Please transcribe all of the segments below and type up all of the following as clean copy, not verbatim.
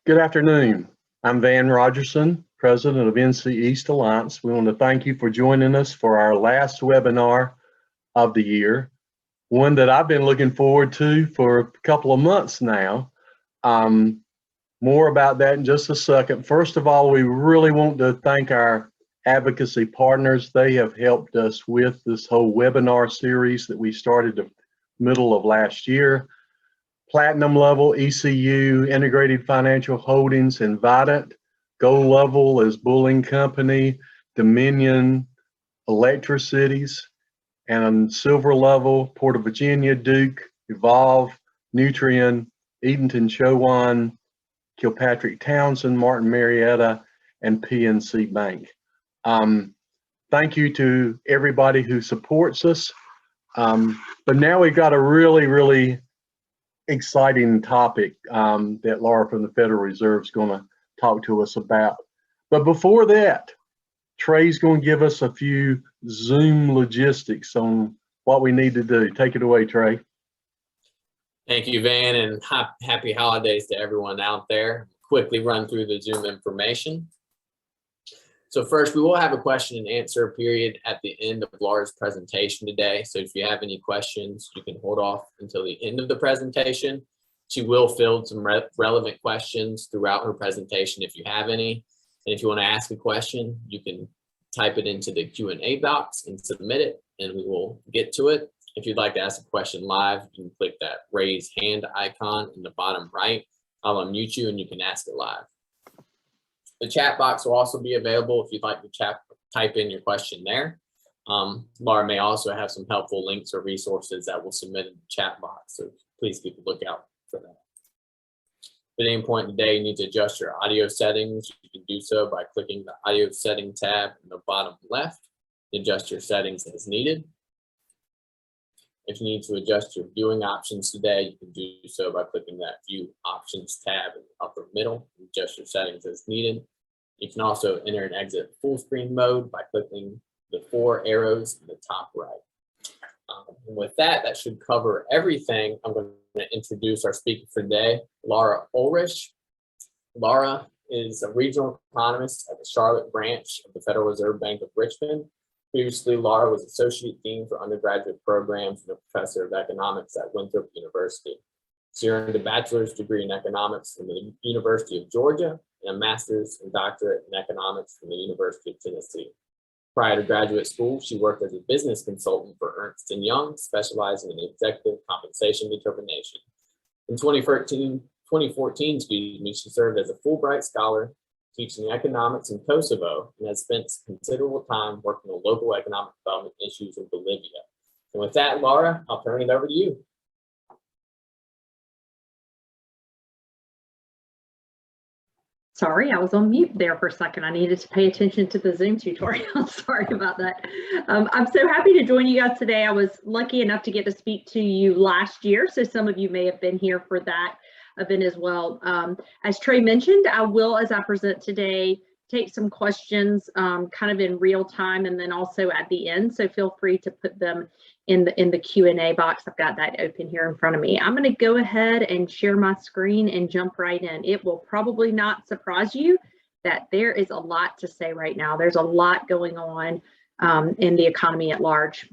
Good afternoon. I'm Van Rogerson, President of NC East Alliance. We want to thank you for joining us for our last webinar of the year, one that I've been looking forward to for a couple of months now. More about that in just a second. First of all, we really want to thank our advocacy partners. They have helped us with this whole webinar series that we started the middle of last year. Platinum level, ECU, Integrated Financial Holdings, Invident. Gold level is Bulling Company, Dominion, Electricities. And on silver level, Port of Virginia, Duke, Evolve, Nutrien, Edenton Chowan, Kilpatrick Townsend, Martin Marietta, and PNC Bank. Thank you to everybody who supports us. But now we've got a really exciting topic that Laura from the Federal Reserve is going to talk to us about. But before that, Trey's going to give us a few Zoom logistics on what we need to do. Take it away, Trey. Thank you, Van, and happy holidays to everyone out there. Quickly run through the Zoom information. So first, we will have a question and answer period at the end of Laura's presentation today. So if you have any questions, you can hold off until the end of the presentation. She will field some relevant questions throughout her presentation if you have any. And if you want to ask a question, you can type it into the Q&A box and submit it, and we will get to it. If you'd like to ask a question live, you can click that raise hand icon in the bottom right. I'll unmute you and you can ask it live. The chat box will also be available if you'd like to type in your question there. Laura may also have some helpful links or resources that we'll submit in the chat box, so please keep a lookout for that. At any point today, you need to adjust your audio settings. You can do so by clicking the audio setting tab in the bottom left. Adjust your settings as needed. If you need to adjust your viewing options today, you can do so by clicking that View Options tab in the upper middle. Adjust your settings as needed. You can also enter and exit full screen mode by clicking the 4 arrows in the top right. And with that, that should cover everything. I'm going to introduce our speaker for today, Laura Ullrich. Laura is a regional economist at the Charlotte branch of the Federal Reserve Bank of Richmond. Previously, Laura was Associate Dean for Undergraduate Programs and a Professor of Economics at Winthrop University. She earned a bachelor's degree in economics from the University of Georgia and a master's and doctorate in economics from the University of Tennessee. Prior to graduate school, she worked as a business consultant for Ernst & Young, specializing in executive compensation determination. In 2014, she served as a Fulbright scholar, teaching economics in Kosovo, and has spent considerable time working on local economic development issues in Bolivia. And with that, Laura, I'll turn it over to you. Sorry, I was on mute there for a second. I needed to pay attention to the Zoom tutorial. Sorry about that. I'm so happy to join you guys today. I was lucky enough to get to speak to you last year, so some of you may have been here for that event as well. As Trey mentioned, I will, as I present today, take some questions kind of in real time and then also at the end. So feel free to put them in the Q&A box. I've got that open here in front of me. I'm going to go ahead and share my screen and jump right in. It will probably not surprise you that there is a lot to say right now. There's a lot going on in the economy at large.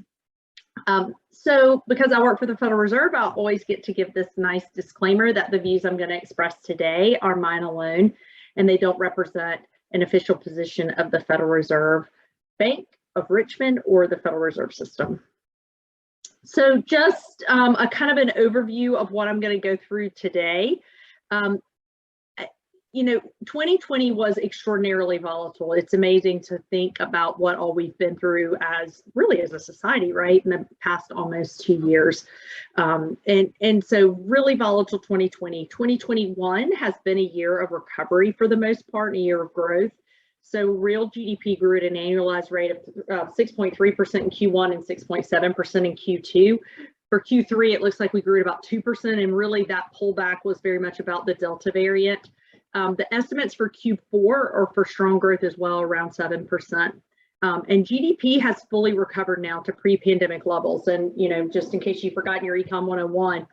So because I work for the Federal Reserve, I'll always get to give this nice disclaimer that the views I'm going to express today are mine alone, and they don't represent an official position of the Federal Reserve Bank of Richmond or the Federal Reserve System. So just a kind of an overview of what I'm going to go through today. You know, 2020 was extraordinarily volatile. It's amazing to think about what all we've been through as really as a society, right, in the past almost 2 years. And so really volatile 2020. 2021 has been a year of recovery for the most part, a year of growth. So real GDP grew at an annualized rate of 6.3% in Q1 and 6.7% in Q2. For Q3, it looks like we grew at about 2%, and really that pullback was very much about the Delta variant. The estimates for Q4 are for strong growth as well, around 7%. And GDP has fully recovered now to pre-pandemic levels. And, you know, just in case you forgot in your Econ 101,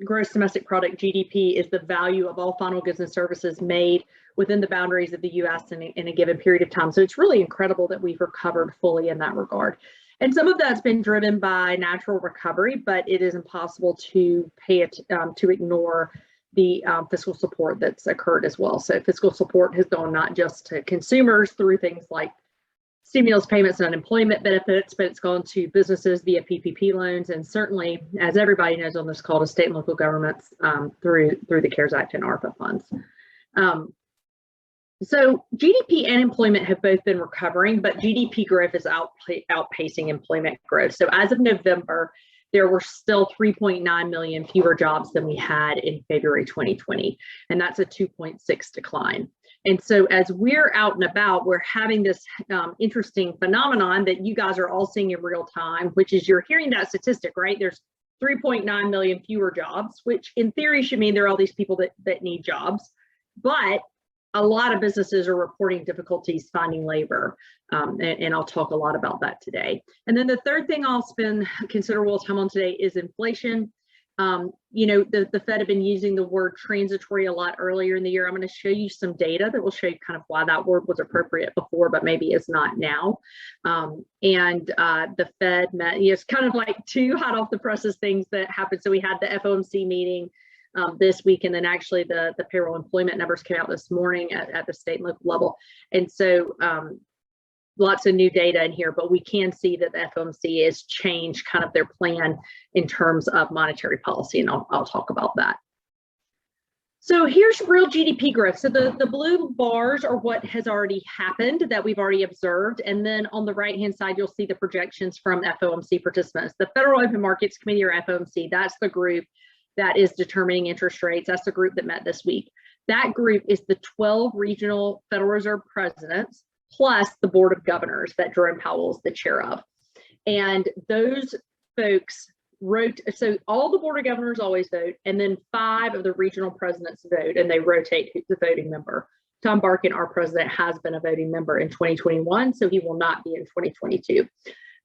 gross domestic product, GDP, is the value of all final goods and services made within the boundaries of the U.S. in a given period of time. So it's really incredible that we've recovered fully in that regard. And some of that's been driven by natural recovery, but it is impossible to ignore the fiscal support that's occurred as well. So fiscal support has gone not just to consumers through things like stimulus payments and unemployment benefits, but it's gone to businesses via PPP loans, and certainly, as everybody knows on this call, to state and local governments through the CARES Act and ARPA funds. So GDP and employment have both been recovering, but GDP growth is outpacing employment growth. So as of November, there were still 3.9 million fewer jobs than we had in February 2020, and that's a 2.6 decline. And so as we're out and about, we're having this interesting phenomenon that you guys are all seeing in real time, which is you're hearing that statistic, right? There's 3.9 million fewer jobs, which in theory should mean there are all these people that need jobs, but a lot of businesses are reporting difficulties finding labor, and I'll talk a lot about that today. And then the third thing I'll spend considerable time on today is inflation. You know, the Fed have been using the word transitory a lot earlier in the year. I'm going to show you some data that will show you kind of why that word was appropriate before, but maybe it's not now. The Fed met, you know, it's kind of like two hot off the presses things that happened. So we had the FOMC meeting this week, and then actually the payroll employment numbers came out this morning at the state and local level. And so lots of new data in here, but we can see that the FOMC has changed kind of their plan in terms of monetary policy, and I'll talk about that. So here's real GDP growth. So the blue bars are what has already happened, that we've already observed. And then on the right-hand side, you'll see the projections from FOMC participants. The Federal Open Markets Committee, or FOMC, that's the group that is determining interest rates. That's the group that met this week. That group is the 12 regional Federal Reserve presidents, plus the Board of Governors that Jerome Powell is the chair of. And those folks wrote, so all the Board of Governors always vote, and then 5 of the regional presidents vote, and they rotate who's the voting member. Tom Barkin, our president, has been a voting member in 2021, so he will not be in 2022.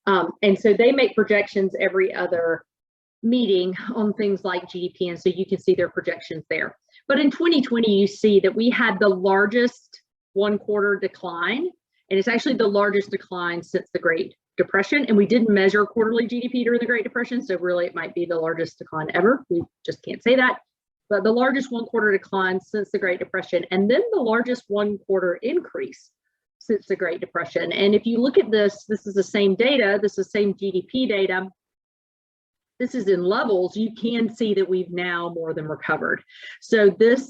And so they make projections every other meeting on things like GDP, and so you can see their projections there. But in 2020, you see that we had the largest one-quarter decline, and it's actually the largest decline since the Great Depression, and we didn't measure quarterly GDP during the Great Depression, so really it might be the largest decline ever. We just can't say that, but the largest one-quarter decline since the Great Depression, and then the largest one-quarter increase since the Great Depression. And if you look at this, this is the same data, this is the same GDP data. This is in levels. You can see that we've now more than recovered. So this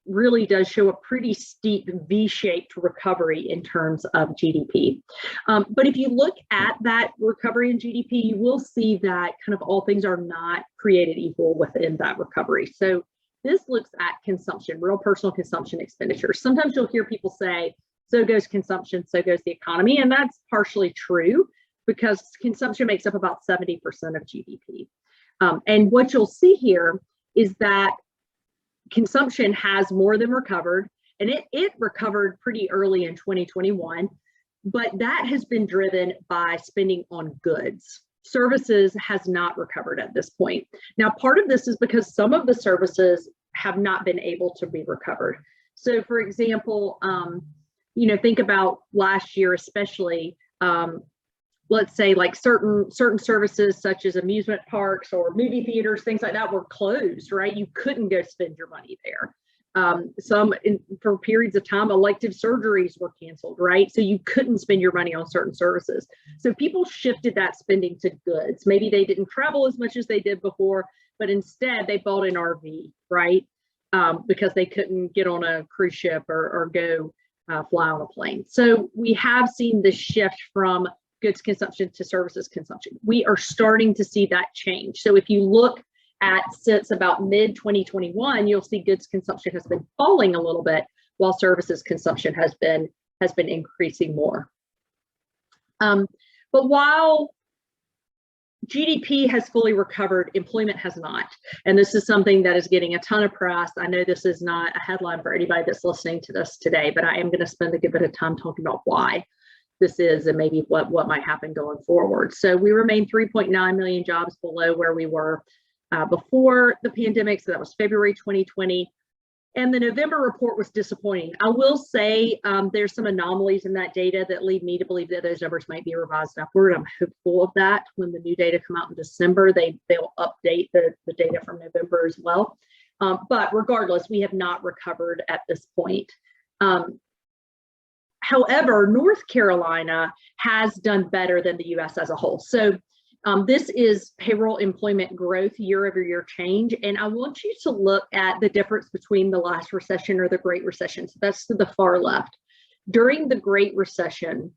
really does show a pretty steep V-shaped recovery in terms of GDP. But if you look at that recovery in GDP, you will see that kind of all things are not created equal within that recovery. So this looks at consumption, real personal consumption expenditures. Sometimes you'll hear people say, so goes consumption, so goes the economy, and that's partially true, because consumption makes up about 70% of GDP. And what you'll see here is that consumption has more than recovered, and it recovered pretty early in 2021, but that has been driven by spending on goods. Services has not recovered at this point. Now, part of this is because some of the services have not been able to be recovered. So for example, you know, think about last year, especially, let's say like certain services such as amusement parks or movie theaters, things like that were closed, right? You couldn't go spend your money there. For periods of time, elective surgeries were canceled, right? So you couldn't spend your money on certain services. So people shifted that spending to goods. Maybe they didn't travel as much as they did before, but instead they bought an RV, right? Because they couldn't get on a cruise ship or go fly on a plane. So we have seen this shift from goods consumption to services consumption. We are starting to see that change. So if you look at since about mid-2021, you'll see goods consumption has been falling a little bit, while services consumption has been increasing more. But while GDP has fully recovered, employment has not. And this is something that is getting a ton of press. I know this is not a headline for anybody that's listening to this today, but I am going to spend a good bit of time talking about why this is and maybe what might happen going forward. So we remain 3.9 million jobs below where we were before the pandemic, so that was February 2020. And the November report was disappointing. I will say there's some anomalies in that data that lead me to believe that those numbers might be revised upward. I'm hopeful of that. When the new data come out in December, they'll update the data from November as well. But regardless, we have not recovered at this point. However, North Carolina has done better than the US as a whole. So this is payroll employment growth year-over-year change. And I want you to look at the difference between the last recession or the Great Recession. So that's to the far left. During the Great Recession,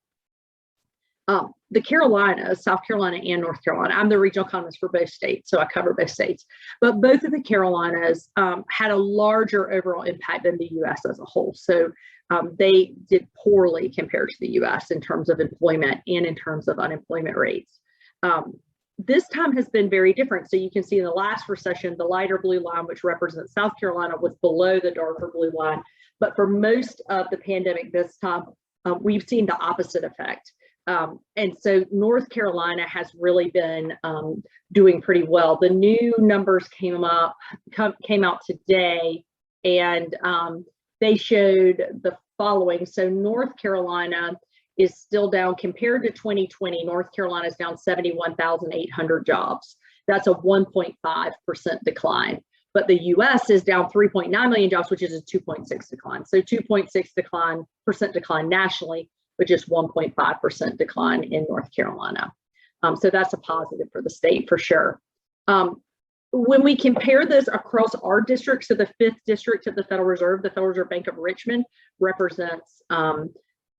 the Carolinas, South Carolina and North Carolina, I'm the regional economist for both states, so I cover both states, but both of the Carolinas had a larger overall impact than the US as a whole. So they did poorly compared to the US in terms of employment and in terms of unemployment rates. This time has been very different. So you can see in the last recession, the lighter blue line, which represents South Carolina, was below the darker blue line. But for most of the pandemic this time, we've seen the opposite effect. And so North Carolina has really been doing pretty well. The new numbers came out today, and they showed the following. So North Carolina is still down compared to 2020. North Carolina is down 71,800 jobs. That's a 1.5% decline. But the US is down 3.9 million jobs, which is a 2.6 decline. So 2.6% decline nationally, but just 1.5% decline in North Carolina. So that's a positive for the state for sure. When we compare this across our districts, so the 5th district of the Federal Reserve Bank of Richmond represents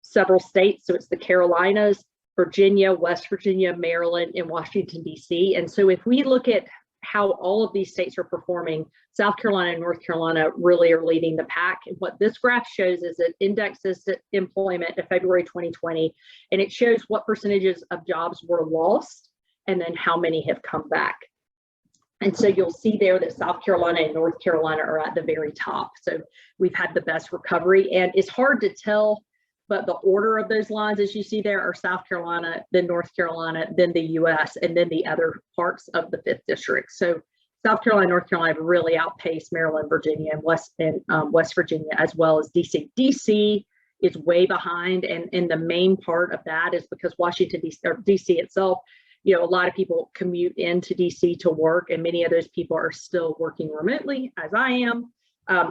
several states. So it's the Carolinas, Virginia, West Virginia, Maryland, and Washington, D.C. And so if we look at how all of these states are performing, South Carolina and North Carolina really are leading the pack. And what this graph shows is it indexes employment to February 2020, and it shows what percentages of jobs were lost and then how many have come back. And so you'll see there that South Carolina and North Carolina are at the very top. So we've had the best recovery, and it's hard to tell, but the order of those lines, as you see there, are South Carolina, then North Carolina, then the US, and then the other parts of the 5th district. So South Carolina and North Carolina have really outpaced Maryland, Virginia, and West Virginia, as well as DC. DC is way behind, and the main part of that is because Washington, DC itself, you know, a lot of people commute into DC to work, and many of those people are still working remotely, as I am.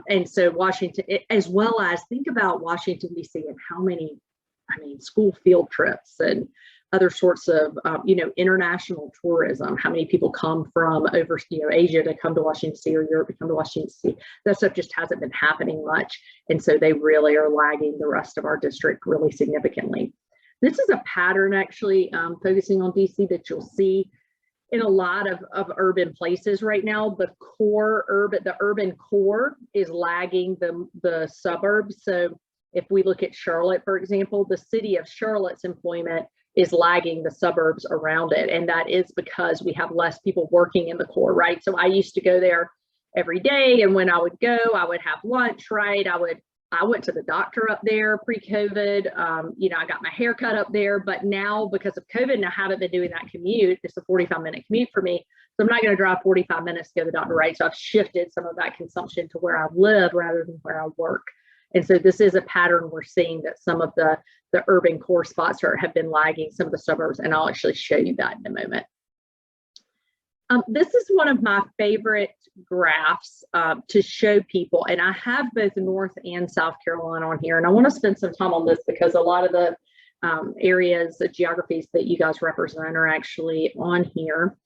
And so Washington, as well as think about Washington, D.C. and how many, school field trips and other sorts of, international tourism, how many people come from over, Asia to come to Washington, D.C. or Europe to come to Washington, D.C. That stuff just hasn't been happening much. And so they really are lagging the rest of our district really significantly. This is a pattern actually focusing on D.C. that you'll see in a lot of urban places right now. The urban core is lagging the suburbs. So if we look at Charlotte, for example, the city of Charlotte's employment is lagging the suburbs around it. And that is because we have less people working in the core, right? So I used to go there every day. And when I would go, I would have lunch, right? I went to the doctor up there pre-COVID. I got my hair cut up there, but now because of COVID, and I haven't been doing that commute. It's a 45-minute commute for me. So I'm not going to drive 45 minutes to go to the doctor, right? So I've shifted some of that consumption to where I live rather than where I work. And so this is a pattern we're seeing, that some of the urban core spots have been lagging some of the suburbs, and I'll actually show you that in a moment. This is one of my favorite graphs to show people, and I have both North and South Carolina on here, and I want to spend some time on this because a lot of the areas, the geographies that you guys represent are actually on here.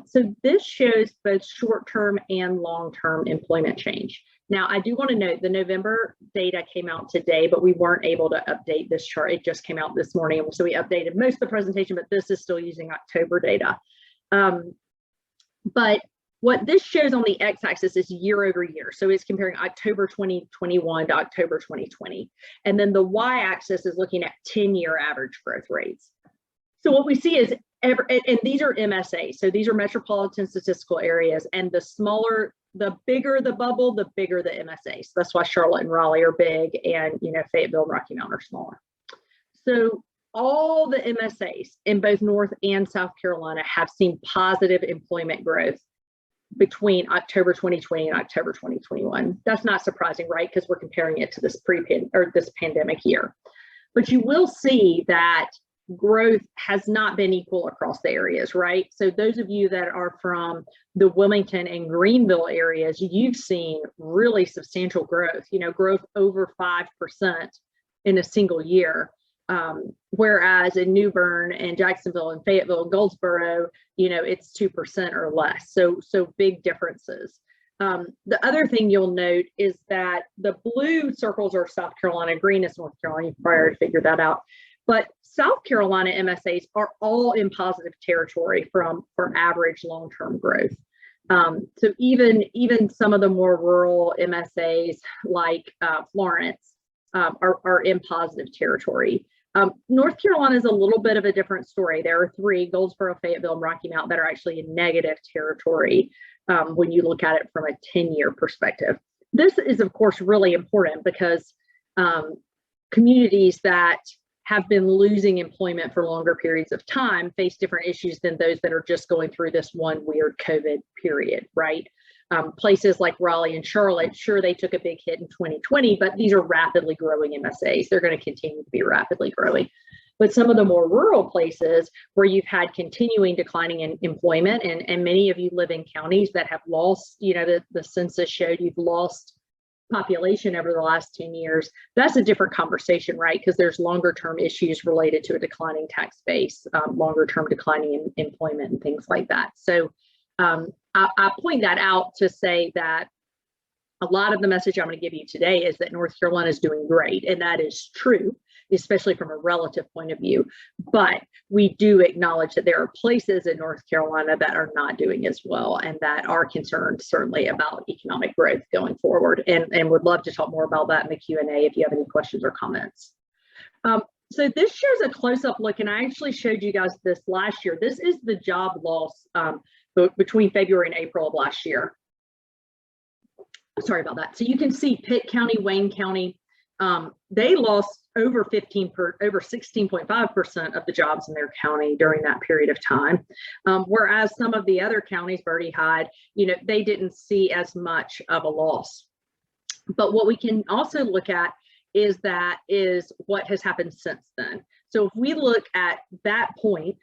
So this shows both short-term and long-term employment change. Now, I do want to note the November data came out today, but we weren't able to update this chart. It just came out this morning, so we updated most of the presentation, but this is still using October data. But what this shows on the x-axis is year over year. So it's comparing October 2021 to October 2020. And then the y-axis is looking at 10-year average growth rates. So what we see is, and these are MSA, so these are metropolitan statistical areas, and the bigger the bubble, the bigger the MSA. So that's why Charlotte and Raleigh are big, and Fayetteville and Rocky Mount are smaller. So all the MSAs in both North and South Carolina have seen positive employment growth between October 2020 and October 2021. That's not surprising, right? Because we're comparing it to this this pandemic year. But you will see that growth has not been equal across the areas, right? So those of you that are from the Wilmington and Greenville areas, you've seen really substantial growth, growth over 5% in a single year. Whereas in New Bern and Jacksonville and Fayetteville and Goldsboro, it's 2% or less. So big differences. The other thing you'll note is that the blue circles are South Carolina, green is North Carolina. You probably already figured that out. But South Carolina MSAs are all in positive territory for average long-term growth. So even some of the more rural MSAs like Florence are in positive territory. North Carolina is a little bit of a different story. There are 3, Goldsboro, Fayetteville, and Rocky Mount, that are actually in negative territory when you look at it from a 10-year perspective. This is, of course, really important because communities that have been losing employment for longer periods of time face different issues than those that are just going through this one weird COVID period, right? Places like Raleigh and Charlotte, sure, they took a big hit in 2020, but these are rapidly growing MSAs. They're going to continue to be rapidly growing. But some of the more rural places where you've had continuing declining in employment, and many of you live in counties that have lost, the census showed you've lost population over the last 10 years, that's a different conversation, right? Because there's longer term issues related to a declining tax base, longer term declining in employment and things like that. So I point that out to say that a lot of the message I'm going to give you today is that North Carolina is doing great, and that is true, especially from a relative point of view. But we do acknowledge that there are places in North Carolina that are not doing as well and that are concerned certainly about economic growth going forward, and would love to talk more about that in the Q&A if you have any questions or comments. So this shows a close-up look, and I actually showed you guys this last year. This is the job loss between February and April of last year. Sorry about that. So you can see Pitt County, Wayne County, they lost over 16.5% of the jobs in their county during that period of time. Whereas some of the other counties, Bertie, Hyde, they didn't see as much of a loss. But what we can also look at is what has happened since then. So if we look at that point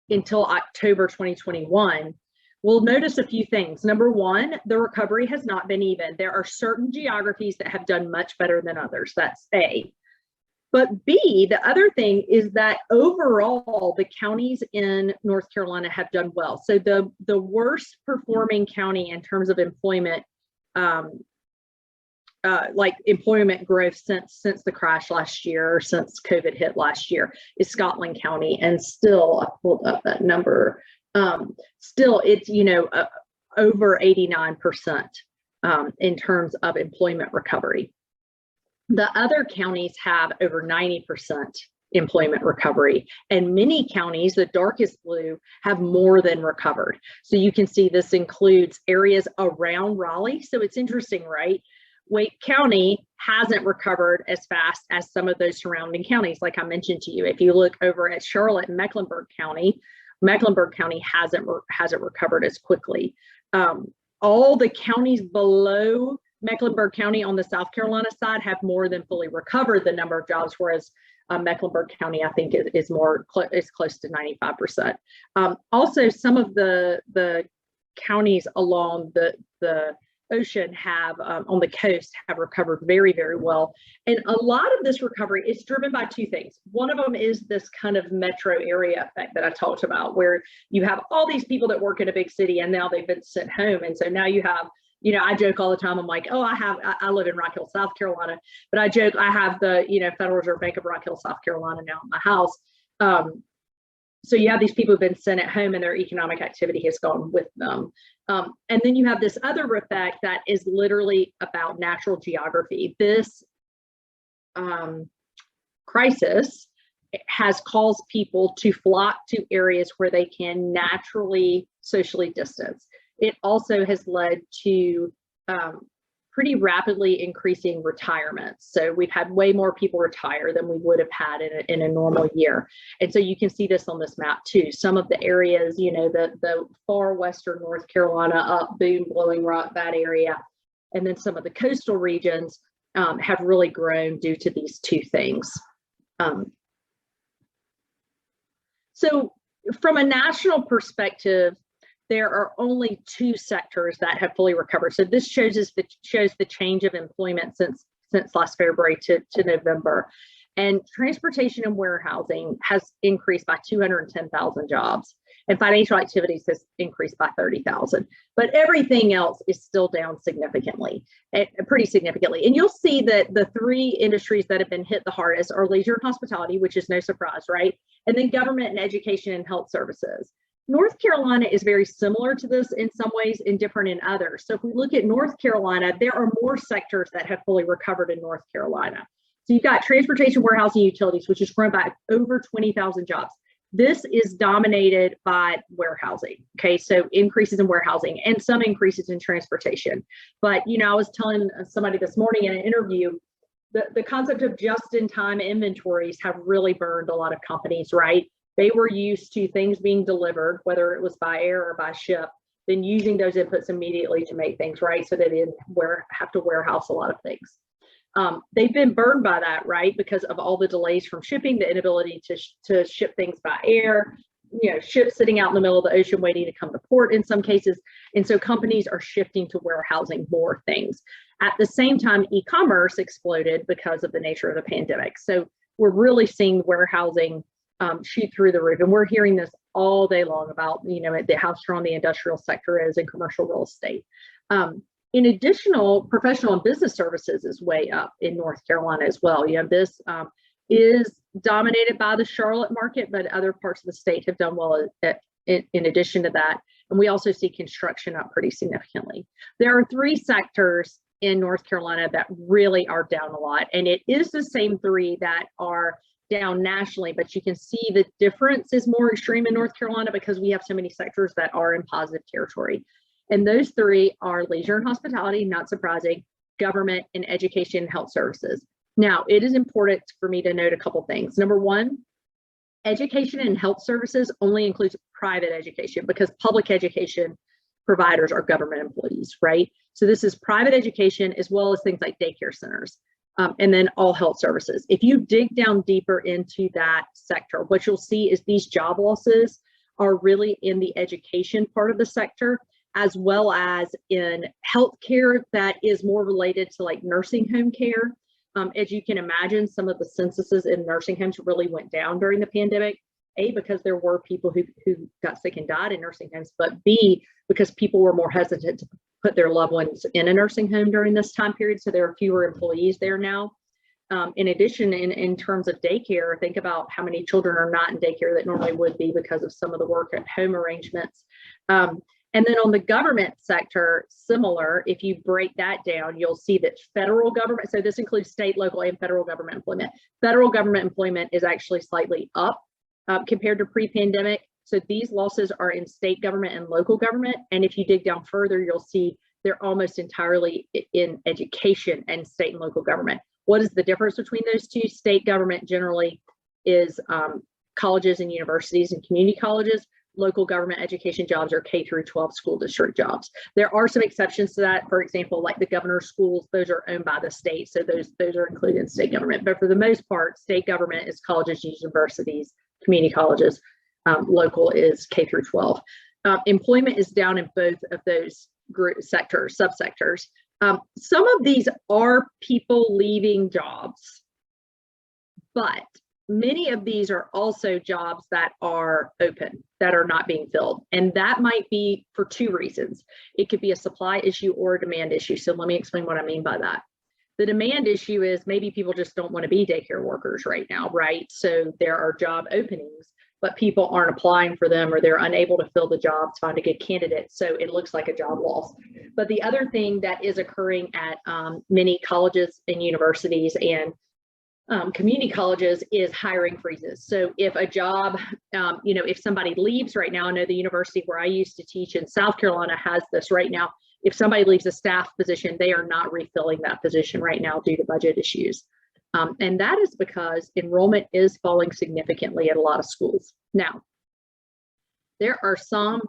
until October 2021, we'll notice a few things. Number one, the recovery has not been even. There are certain geographies that have done much better than others. That's A. But B, the other thing is that overall, the counties in North Carolina have done well. So the worst performing county in terms of employment, like employment growth since the crash last year, or since COVID hit last year, is Scotland County. And still, I pulled up that number. Still, it's, over 89% in terms of employment recovery. The other counties have over 90% employment recovery, and many counties, the darkest blue, have more than recovered. So you can see this includes areas around Raleigh. So it's interesting, right? Wake County hasn't recovered as fast as some of those surrounding counties, like I mentioned to you. If you look over at Charlotte and Mecklenburg County hasn't recovered as quickly. All the counties below Mecklenburg County on the South Carolina side have more than fully recovered the number of jobs, whereas Mecklenburg County, I think, is close to 95%. Also, some of the counties along the ocean have on the coast have recovered very, very well. And a lot of this recovery is driven by two things. One of them is this kind of metro area effect that I talked about, where you have all these people that work in a big city and now they've been sent home. And so now you have, I joke all the time. I'm like, oh, I live in Rock Hill, South Carolina, but I joke I have the, Federal Reserve Bank of Rock Hill, South Carolina now in my house. So you have these people who've been sent at home and their economic activity has gone with them. And then you have this other effect that is literally about natural geography. This crisis has caused people to flock to areas where they can naturally socially distance. It also has led to pretty rapidly increasing retirements. So we've had way more people retire than we would have had in a normal year. And so you can see this on this map too. Some of the areas, you know, the far western North Carolina, up Boone, Blowing Rock, that area, and then some of the coastal regions have really grown due to these two things. So from a national perspective, there are only two sectors that have fully recovered. So this shows the change of employment since last February to November. And transportation and warehousing has increased by 210,000 jobs, and financial activities has increased by 30,000. But everything else is still down significantly, pretty significantly. And you'll see that the three industries that have been hit the hardest are leisure and hospitality, which is no surprise, right? And then government and education and health services. North Carolina is very similar to this in some ways and different in others. So if we look at North Carolina, there are more sectors that have fully recovered in North Carolina. So you've got transportation, warehousing, utilities, which has grown by over 20,000 jobs. This is dominated by warehousing. Okay, so increases in warehousing and some increases in transportation. But, you know, I was telling somebody this morning in an interview, the concept of just-in-time inventories have really burned a lot of companies, right? They were used to things being delivered, whether it was by air or by ship, then using those inputs immediately to make things, right? So they didn't have to warehouse a lot of things. They've been burned by that, right? Because of all the delays from shipping, the inability to ship things by air, you know, ships sitting out in the middle of the ocean waiting to come to port in some cases. And so companies are shifting to warehousing more things. At the same time, e-commerce exploded because of the nature of the pandemic. So we're really seeing warehousing shoot through the roof. And we're hearing this all day long about, you know, how strong the industrial sector is in commercial real estate. In additional, professional and business services is way up in North Carolina as well. You know, this is dominated by the Charlotte market, but other parts of the state have done well in addition to that. And we also see construction up pretty significantly. There are three sectors in North Carolina that really are down a lot. And it is the same three that are down nationally, but you can see the difference is more extreme in North Carolina because we have so many sectors that are in positive territory. And those three are leisure and hospitality, not surprising, government, and education and health services. Now, it is important for me to note a couple things. Number one, education and health services only includes private education because public education providers are government employees, right? So this is private education as well as things like daycare centers. And then all health services. If you dig down deeper into that sector, what you'll see is these job losses are really in the education part of the sector, as well as in healthcare that is more related to like nursing home care. As you can imagine, some of the censuses in nursing homes really went down during the pandemic. A, because there were people who got sick and died in nursing homes, but B, because people were more hesitant to put their loved ones in a nursing home during this time period. So there are fewer employees there now. In addition, in terms of daycare, think about how many children are not in daycare that normally would be because of some of the work at home arrangements. And then on the government sector, similar, if you break that down, you'll see that federal government, so this includes state, local, and federal government employment. Federal government employment is actually slightly up compared to pre-pandemic. So these losses are in state government and local government. And if you dig down further, you'll see they're almost entirely in education and state and local government. What is the difference between those two? State government generally is colleges and universities and community colleges. Local government education jobs are K through 12 school district jobs. There are some exceptions to that. For example, like the governor's schools, those are owned by the state. So those are included in state government. But for the most part, state government is colleges, universities, community colleges. Local is K through 12. Employment is down in both of those sectors, subsectors. Some of these are people leaving jobs, but many of these are also jobs that are open, that are not being filled. And that might be for two reasons. It could be a supply issue or a demand issue. So let me explain what I mean by that. The demand issue is maybe people just don't want to be daycare workers right now, right? So there are job openings, but people aren't applying for them or they're unable to fill the jobs, find a good candidate. So it looks like a job loss. But the other thing that is occurring at many colleges and universities and community colleges is hiring freezes. So if a job, if somebody leaves right now, I know the university where I used to teach in South Carolina has this right now. if somebody leaves a staff position, they are not refilling that position right now due to budget issues. And that is because enrollment is falling significantly at a lot of schools. Now, there are some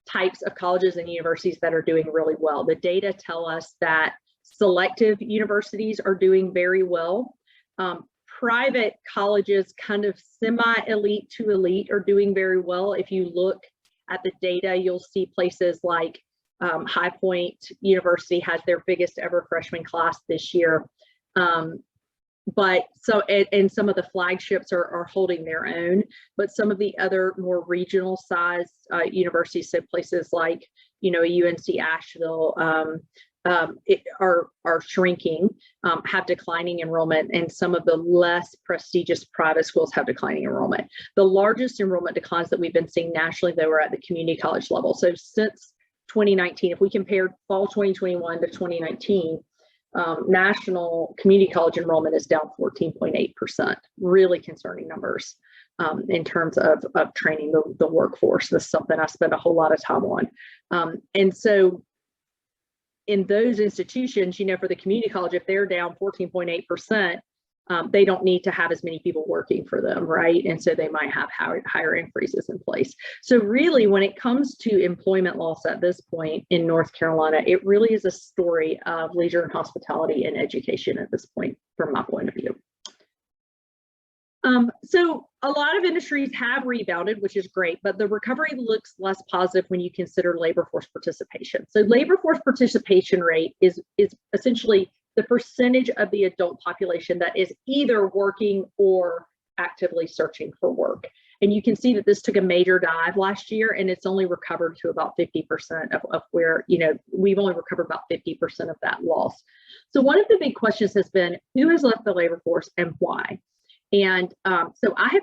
types of colleges and universities that are doing really well. The data tell us that selective universities are doing very well. Private colleges, kind of semi-elite to elite, are doing very well. If you look at the data, you'll see places like High Point University has their biggest ever freshman class this year. And some of the flagships are holding their own, but some of the other more regional sized universities, so places like, UNC Asheville, are shrinking, have declining enrollment, and some of the less prestigious private schools have declining enrollment. The largest enrollment declines that we've been seeing nationally, though, are at the community college level. So since 2019, if we compare fall 2021 to 2019, national community college enrollment is down 14.8%. Really concerning numbers in terms of training the workforce. This is something I spend a whole lot of time on. And so in those institutions, for the community college, if they're down 14.8%, they don't need to have as many people working for them, right? And so they might have higher increases in place. So really, when it comes to employment loss at this point in North Carolina, it really is a story of leisure and hospitality and education at this point, from my point of view. So a lot of industries have rebounded, which is great, but the recovery looks less positive when you consider labor force participation. So labor force participation rate is essentially the percentage of the adult population that is either working or actively searching for work. And you can see that this took a major dive last year, and it's only recovered to about 50% of where, we've only recovered about 50% of that loss. So one of the big questions has been, who has left the labor force and why? And so I have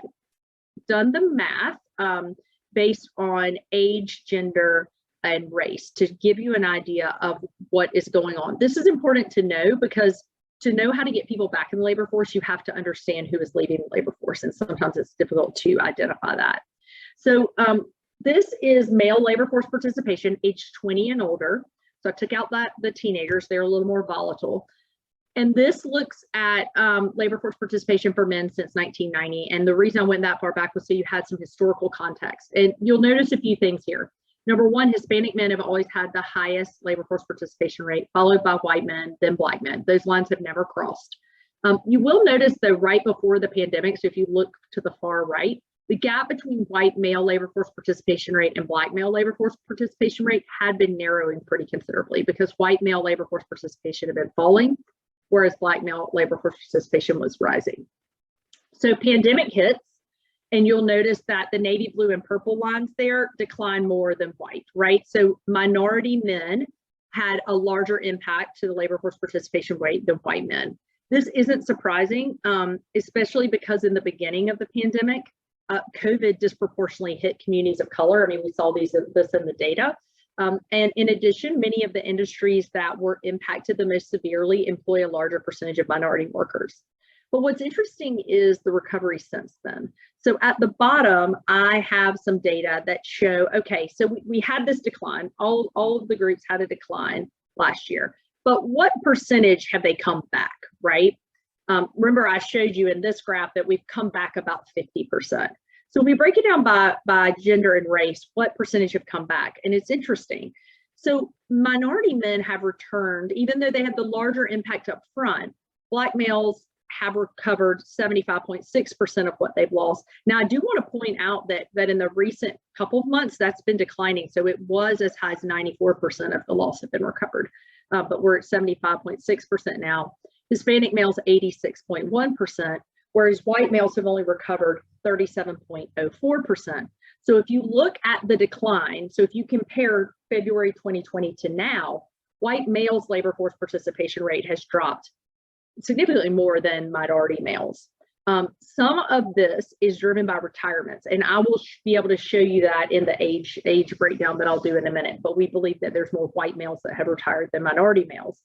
done the math based on age, gender, and race to give you an idea of what is going on. This is important to know, because to know how to get people back in the labor force, you have to understand who is leaving the labor force, and sometimes it's difficult to identify that. So this is male labor force participation, age 20 and older. So I took out the teenagers, they're a little more volatile. And this looks at labor force participation for men since 1990. And the reason I went that far back was so you had some historical context. And you'll notice a few things here. Number one, Hispanic men have always had the highest labor force participation rate, followed by white men, then black men. Those lines have never crossed. You will notice, though, right before the pandemic, so if you look to the far right, the gap between white male labor force participation rate and black male labor force participation rate had been narrowing pretty considerably, because white male labor force participation had been falling, whereas black male labor force participation was rising. So pandemic hits, and you'll notice that the navy blue and purple lines there decline more than white, right? So minority men had a larger impact to the labor force participation rate than white men. This isn't surprising, especially because in the beginning of the pandemic, COVID disproportionately hit communities of color. I mean, we saw this in the data. And in addition, many of the industries that were impacted the most severely employ a larger percentage of minority workers. But what's interesting is the recovery since then. So at the bottom, I have some data that show, okay, so we had this decline. All of the groups had a decline last year, but what percentage have they come back, right? Remember, I showed you in this graph that we've come back about 50%. So we break it down by gender and race, what percentage have come back? And it's interesting. So minority men have returned, even though they had the larger impact up front. Black males have recovered 75.6% of what they've lost. Now, I do want to point out that in the recent couple of months, that's been declining. So it was as high as 94% of the loss have been recovered, but we're at 75.6% now. Hispanic males, 86.1%, whereas white males have only recovered 37.04%. So if you look at the decline, so if you compare February 2020 to now, white males' labor force participation rate has dropped significantly more than minority males. Some of this is driven by retirements, and I will be able to show you that in the age breakdown that I'll do in a minute, but we believe that there's more white males that have retired than minority males.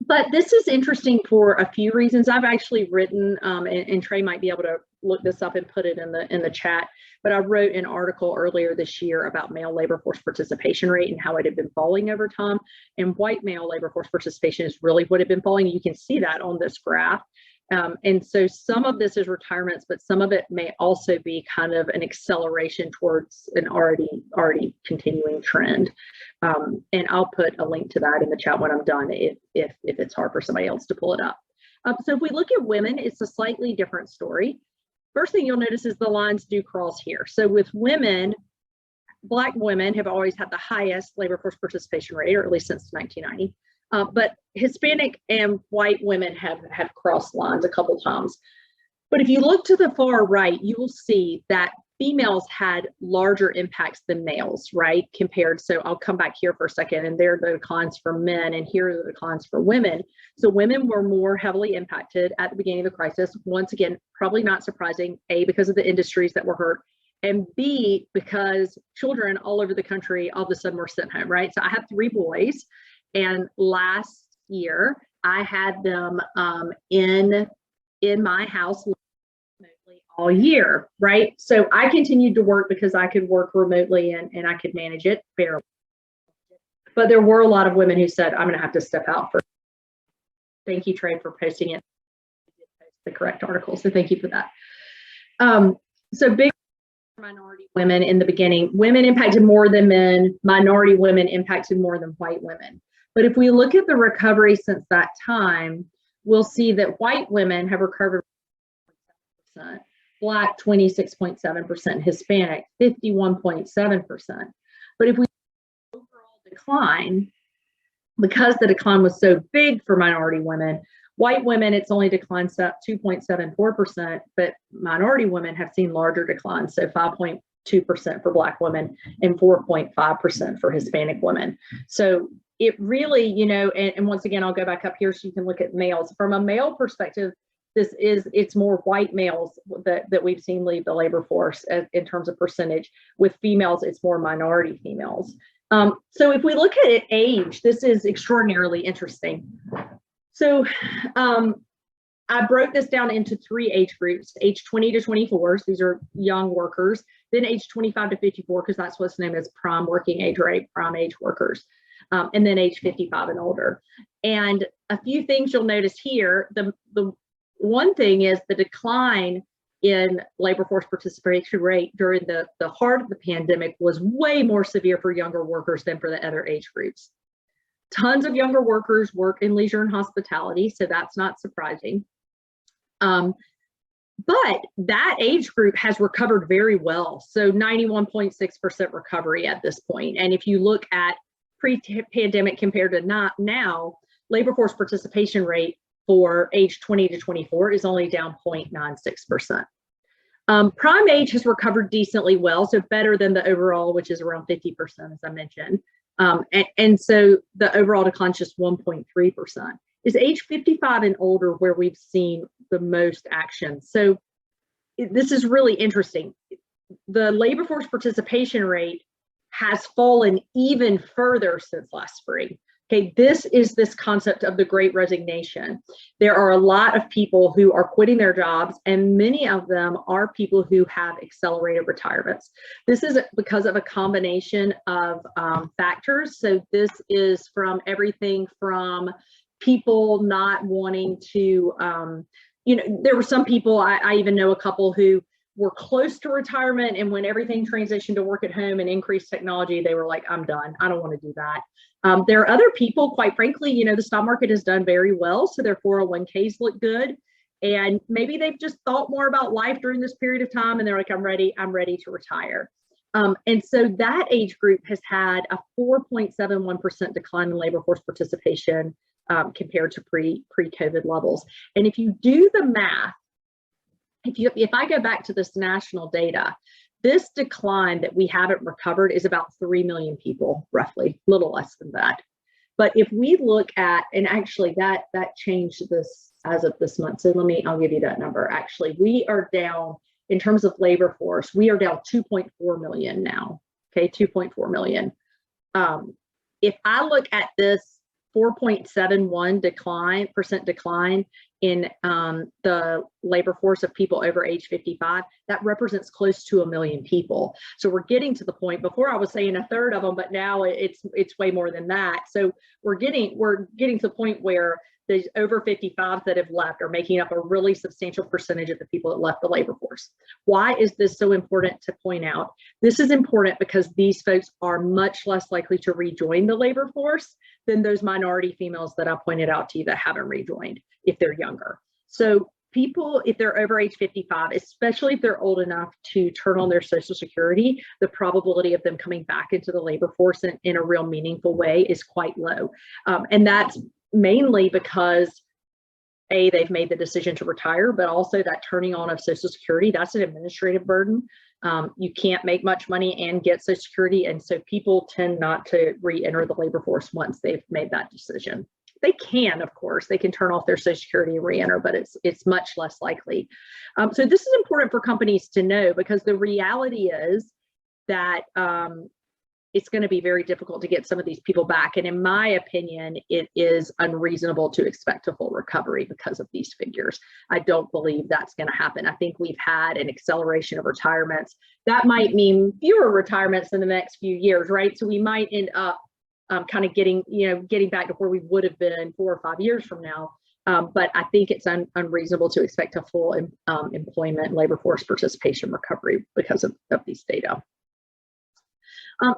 But this is interesting for a few reasons. I've actually written, and Trey might be able to look this up and put it in the chat, but I wrote an article earlier this year about male labor force participation rate and how it had been falling over time. And white male labor force participation is really what had been falling. You can see that on this graph. And so some of this is retirements, but some of it may also be kind of an acceleration towards an already continuing trend. And I'll put a link to that in the chat when I'm done if it's hard for somebody else to pull it up. So if we look at women, it's a slightly different story. First thing you'll notice is the lines do cross here. So with women, Black women have always had the highest labor force participation rate, or at least since 1990. But Hispanic and white women have crossed lines a couple times. But if you look to the far right, you will see that females had larger impacts than males, right? Compared, so I'll come back here for a second, and there are the declines for men, and here are the declines for women. So women were more heavily impacted at the beginning of the crisis. Once again, probably not surprising, A, because of the industries that were hurt, and B, because children all over the country all of a sudden were sent home, right? So I have 3 boys. And last year, I had them in my house remotely all year, right? So I continued to work because I could work remotely and I could manage it fairly. But there were a lot of women who said, I'm going to have to step out for. Thank you, Trey, for posting it. The correct article. So thank you for that. So big minority women in the beginning, women impacted more than men, minority women impacted more than white women. But if we look at the recovery since that time, we'll see that white women have recovered percent, Black 26.7%, Hispanic 51.7%. But if we overall decline, because the decline was so big for minority women, white women, it's only declined 2.74%, but minority women have seen larger declines, so 5.2% for Black women and 4.5% for Hispanic women. So it really, you know, and once again, I'll go back up here so you can look at males. From a male perspective, it's more white males that we've seen leave the labor force in terms of percentage. With females, it's more minority females. So if we look at it, age, this is extraordinarily interesting. So I broke this down into 3 age groups: age 20 to 24s, these are young workers, then age 25 to 54, because that's what's known as prime working age, right? Prime age workers, and then age 55 and older. And a few things you'll notice here. The one thing is the decline in labor force participation rate during the heart of the pandemic was way more severe for younger workers than for the other age groups. Tons of younger workers work in leisure and hospitality, so that's not surprising. But that age group has recovered very well. So 91.6% recovery at this point. And if you look at pre-pandemic compared to now, labor force participation rate for age 20 to 24 is only down 0.96%. Prime age has recovered decently well, so better than the overall, which is around 50%, as I mentioned. And so the overall decline is just 1.3%. Is age 55 and older where we've seen the most action. So this is really interesting. The labor force participation rate has fallen even further since last spring. Okay, this is this concept of the Great Resignation. There are a lot of people who are quitting their jobs, and many of them are people who have accelerated retirements. This is because of a combination of factors. So this is from everything from people not wanting to, there were some people, I even know a couple who were close to retirement, and when everything transitioned to work at home and increased technology, they were like, I'm done. I don't want to do that. There are other people, quite frankly, the stock market has done very well, so their 401ks look good. And maybe they've just thought more about life during this period of time, and they're like, I'm ready to retire. And so that age group has had a 4.71% decline in labor force participation compared to pre-COVID levels. And if you do the math, if I go back to this national data, this decline that we haven't recovered is about 3 million people, roughly, a little less than that. But if we look at, and actually that changed this as of this month, so I'll give you that number. Actually, we are down, in terms of labor force, we are down 2.4 million now, okay, 2.4 million. If I look at this 4.71% decline in the labor force of people over age 55. That represents close to 1 million people. So we're getting to the point. Before I was saying a third of them, but now it's way more than that. So we're getting to the point where the over 55s that have left are making up a really substantial percentage of the people that left the labor force. Why is this so important to point out? This is important because these folks are much less likely to rejoin the labor force than those minority females that I pointed out to you that haven't rejoined if they're younger. So people, if they're over age 55, especially if they're old enough to turn on their Social Security, the probability of them coming back into the labor force in a real meaningful way is quite low. And that's mainly because they've made the decision to retire, but also that turning on of Social Security, that's an administrative burden. You can't make much money and get Social Security, and so people tend not to re-enter the labor force once they've made that decision. They can, of course, they can turn off their Social Security and re-enter, but it's much less likely. So this is important for companies to know, because the reality is that it's going to be very difficult to get some of these people back. And in my opinion, it is unreasonable to expect a full recovery because of these figures. I don't believe that's going to happen. I think we've had an acceleration of retirements. That might mean fewer retirements in the next few years, right? So we might end up kind of getting back to where we would have been 4 or 5 years from now. But I think it's unreasonable to expect a full employment labor force participation recovery because of these data.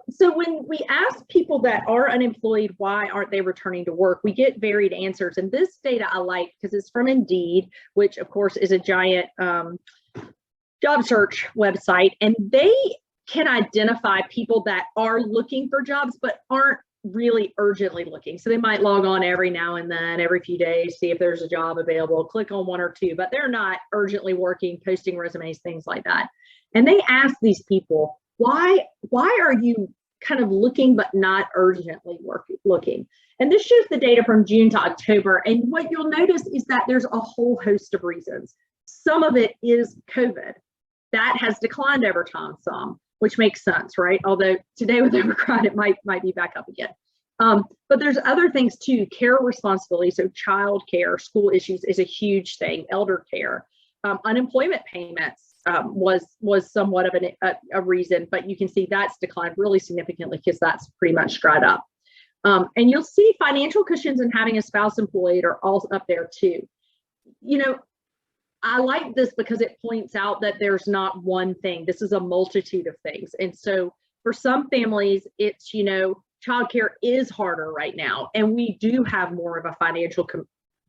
So when we ask people that are unemployed, why aren't they returning to work, we get varied answers. And this data I like because it's from Indeed, which of course is a giant job search website. And they can identify people that are looking for jobs, but aren't really urgently looking. So they might log on every now and then, every few days, see if there's a job available, click on 1 or 2, but they're not urgently working, posting resumes, things like that. And they ask these people, why are you kind of looking but not urgently looking? And this shows the data from June to October. And what you'll notice is that there's a whole host of reasons. Some of it is COVID. That has declined over time some, which makes sense, right? Although today with Omicron, it might be back up again. But there's other things too. Care responsibility, so child care, school issues is a huge thing. Elder care, unemployment payments was somewhat of a reason, but you can see that's declined really significantly because that's pretty much dried up. And you'll see financial cushions and having a spouse employed are all up there too. I like this because it points out that there's not one thing. This is a multitude of things. And so for some families, it's, childcare is harder right now. And we do have more of a financial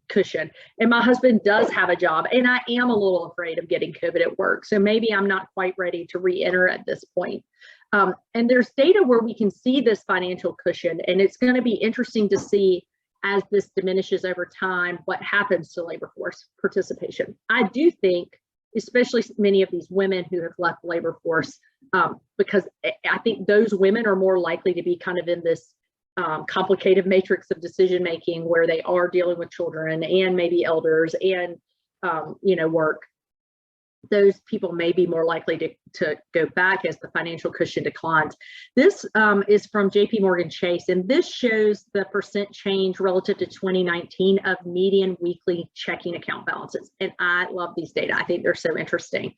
cushion. And my husband does have a job, and I am a little afraid of getting COVID at work. So maybe I'm not quite ready to re-enter at this point. And there's data where we can see this financial cushion, and it's going to be interesting to see as this diminishes over time, what happens to labor force participation. I do think, especially many of these women who have left labor force, because I think those women are more likely to be kind of in this complicated matrix of decision making where they are dealing with children and maybe elders and work. Those people may be more likely to go back as the financial cushion declines. This is from JP Morgan Chase, and this shows the percent change relative to 2019 of median weekly checking account balances. And I love these data. I think they're so interesting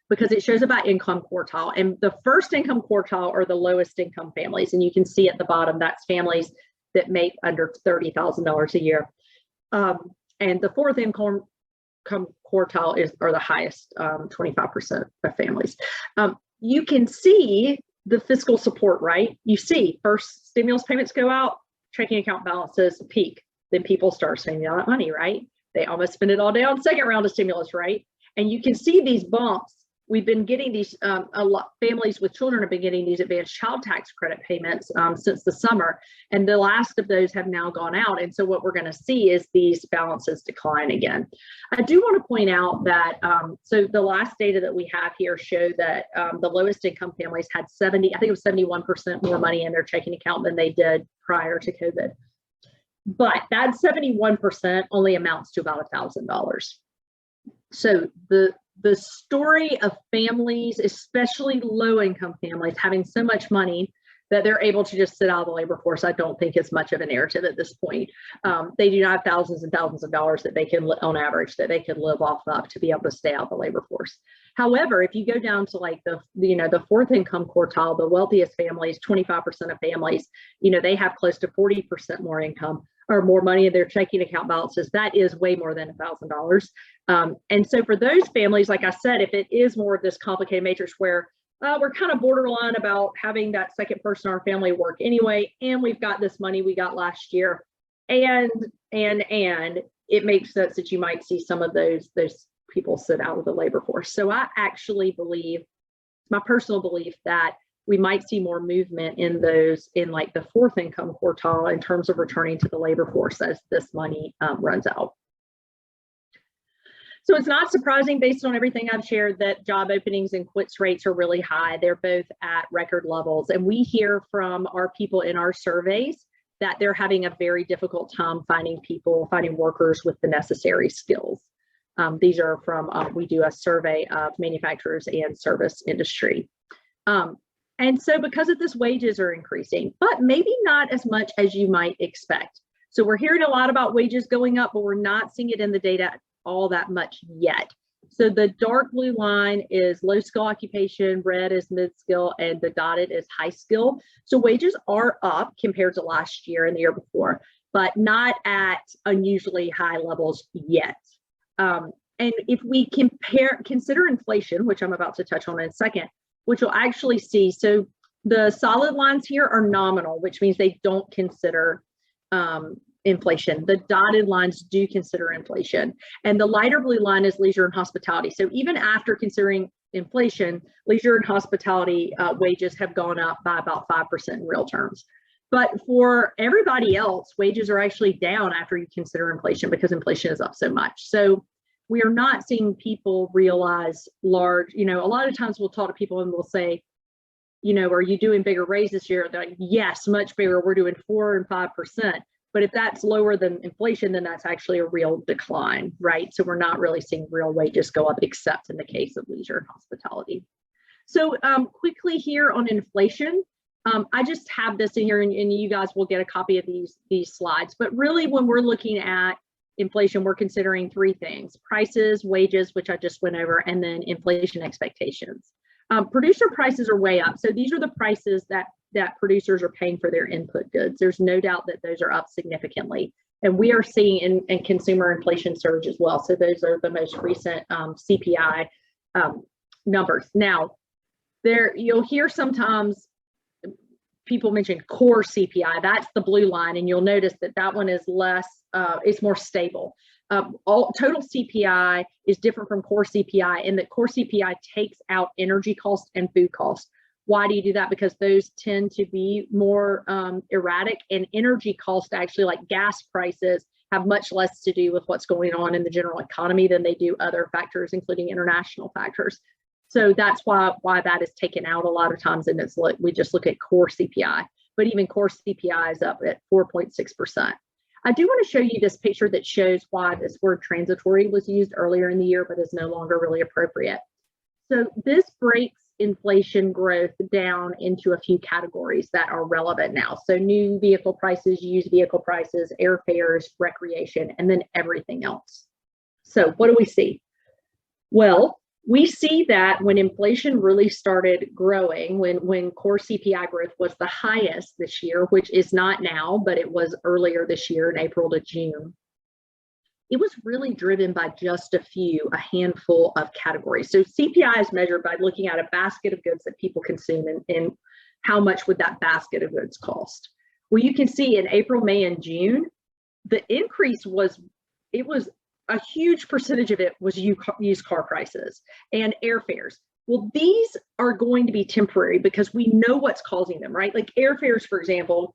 because it shows about income quartile, and the first income quartile are the lowest income families. And you can see at the bottom, that's families that make under $30,000 a year. And the fourth income quartile are the highest, 25% of families. You can see the fiscal support, right? You see first stimulus payments go out, checking account balances peak, then people start spending all that money, right? They almost spend it all down, second round of stimulus, right? And you can see these bumps. We've been getting these, families with children have been getting these advanced child tax credit payments since the summer, and the last of those have now gone out. And so what we're going to see is these balances decline again. I do want to point out that, so the last data that we have here show that the lowest income families had 71% more money in their checking account than they did prior to COVID. But that 71% only amounts to about $1,000. So the story of families, especially low-income families, having so much money that they're able to just sit out of the labor force, I don't think is much of a narrative at this point. They do not have thousands and thousands of dollars that they can, on average, that they can live off of to be able to stay out of the labor force. However, if you go down to like the fourth income quartile, the wealthiest families, 25% of families, they have close to 40% more income or more money in their checking account balances. That is way more than $1,000. And so for those families, like I said, if it is more of this complicated matrix where we're kind of borderline about having that second person in our family work anyway, and we've got this money we got last year, and it makes sense that you might see some of those people sit out of the labor force. So I actually believe, it's my personal belief, that we might see more movement in those in like the fourth income quartile in terms of returning to the labor force as this money runs out. So it's not surprising, based on everything I've shared, that job openings and quits rates are really high. They're both at record levels. And we hear from our people in our surveys that they're having a very difficult time finding workers with the necessary skills. These are from, we do a survey of manufacturers and service industry. And so because of this, wages are increasing, but maybe not as much as you might expect. So we're hearing a lot about wages going up, but we're not seeing it in the data all that much yet. So the dark blue line is low skill occupation, red is mid skill, and the dotted is high skill. So wages are up compared to last year and the year before, but not at unusually high levels yet. And if we consider inflation, which I'm about to touch on in a second, which you'll actually see, so the solid lines here are nominal, which means they don't consider inflation. The dotted lines do consider inflation. And the lighter blue line is leisure and hospitality. So even after considering inflation, leisure and hospitality wages have gone up by about 5% in real terms. But for everybody else, wages are actually down after you consider inflation because inflation is up so much. So we are not seeing people realize large, a lot of times we'll talk to people and we'll say, are you doing bigger raises this year? They're like, yes, much bigger. We're doing 4% and 5%. But if that's lower than inflation, then that's actually a real decline, right? So we're not really seeing real wages go up, except in the case of leisure and hospitality. So quickly here on inflation, I just have this in here, and you guys will get a copy of these slides. But really, when we're looking at inflation, we're considering three things: prices, wages, which I just went over, and then inflation expectations. Producer prices are way up. So these are the prices that producers are paying for their input goods. There's no doubt that those are up significantly. And we are seeing in consumer inflation surge as well. So those are the most recent CPI numbers. Now, you'll hear sometimes people mention core CPI. That's the blue line. And you'll notice that one is less, it's more stable. Total CPI is different from core CPI in that core CPI takes out energy cost and food cost. Why do you do that? Because those tend to be more erratic, and energy cost, actually, like gas prices, have much less to do with what's going on in the general economy than they do other factors, including international factors. So that's why that is taken out a lot of times, and it's like we just look at core CPI. But even core CPI is up at 4.6%. I do want to show you this picture that shows why this word transitory was used earlier in the year, but is no longer really appropriate. So this breaks inflation growth down into a few categories that are relevant now. So new vehicle prices, used vehicle prices, airfares, recreation, and then everything else. So what do we see? Well, we see that when inflation really started growing, when core CPI growth was the highest this year, which is not now, but it was earlier this year in April to June, it was really driven by just a handful of categories. So CPI is measured by looking at a basket of goods that people consume and how much would that basket of goods cost. Well, you can see in April, May, and June, the increase was a huge percentage of it was used car prices and airfares. Well, these are going to be temporary because we know what's causing them, right? Like airfares, for example,